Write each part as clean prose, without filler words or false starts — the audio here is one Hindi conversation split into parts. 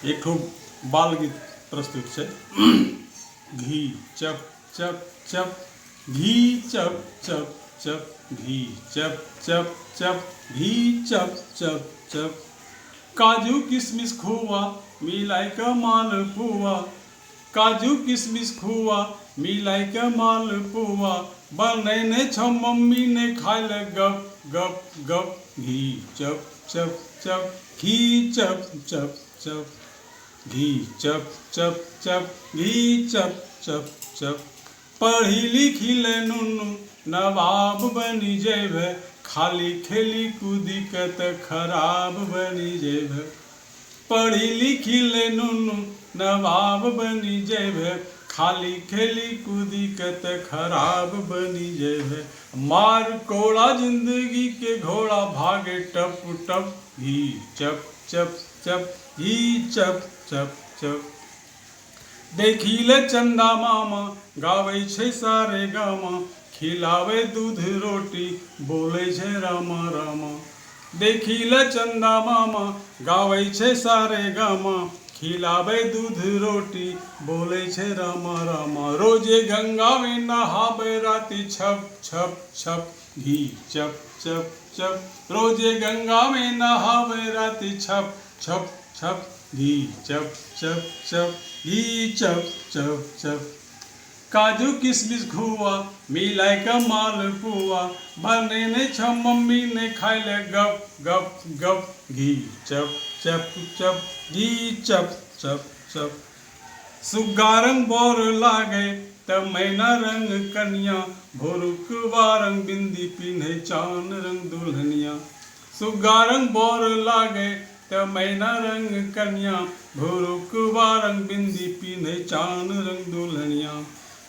एक ठो बाल गीत प्रस्तुत है। घी चप चप चप, घी चप चप चप, घी चप चप चप, घी चप चप चप। काजू किशमिश खोवा मिलाई के मालपुआ, काजू किशमिश खोवा मिलाई के मालपुआ। बनैने छ मम्मी ने खाए ले गप गप गप। घी चप चप चप, घी चप चप चप, घी चप चप चप, घी चप चप चप। पढ़ी लिखी ले नुनू नवाब बनी जेबे, खाली खेली कूदी के त खराब बनी जेबे। पढ़ी लिखी ले नुनू नवाब बनी जेबे, खाली खेली कूदी के त खराब बनी जेबे। मार कोड़ा जिंदगी के घोड़ा भागे टप टप। घी चप चप चप, घी चप चप चप। देखी ले चंदा मामा गावे छे सारे गामा, खिलावे दूध रोटी बोले छे रामा रामा। देखी ले चंदा मामा गावे छे सारे गामा, खिलावे दूध रोटी बोले छे रामा रामा। रोजे गंगा में नहावे राती छप छप छप। घी चप चप चप, रोजे गंगा में नहावे राती छप छप छप। घी चप चप चप, घी चप चप चप। काजू किशमिश खोवा मिलाई के मालपुआ, बनैने छ मम्मी ने खाए ले गप गप गप। घी चप चप चप, घी चप चप चप। सुग्गा रंग बोर लागे त मैना रंग कन्या, भोरुकवा रंग बिंदी पिन्हे चान रंग दुल्हनिया। सुग्गा रंग बोर लागे त मैना रंग कन्या, भोरुकवा रंग बिंदी पिन्हे चान रंग दुल्हनिया।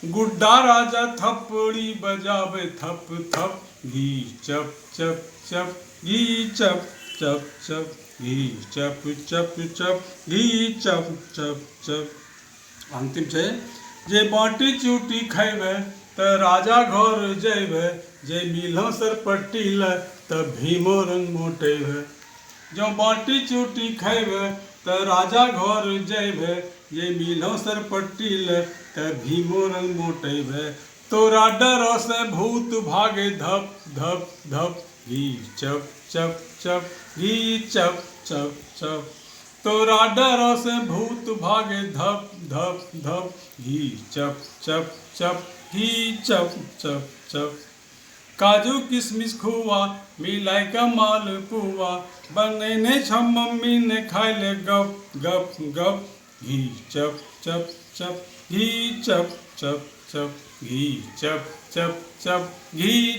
गुड्डा राजा थप्पड़ी बजावे थप थप। घी चप चप चप, घी चप चप चप, घी चप चप चप, घी चप चप चप। अंतिम छे जे बाटी चूटी खैबे त राजा घर जेबे, जे मिलो सर पट्टी ले त भीमो रंग मोटेबे। जो बाटी चूटी खैबे त राजा घर जेबे, जे मिलो सर पट्टी ले त भीमो रंग मोटेबे। तोरा डरो से भूत भागे धप धप धप। घी चप चप चप, घी चप चप चप। तोरा डरो से भूत भागे धप धप धप। घी चप चप चप, घी चप चप चप। काजू किशमिश खोवा मिलाई के मालपुआ, बनैने छ मम्मी ने खाए ले गप गप गप। घी चप चप चप, घी चप चप चप, घी चप चप चप, घी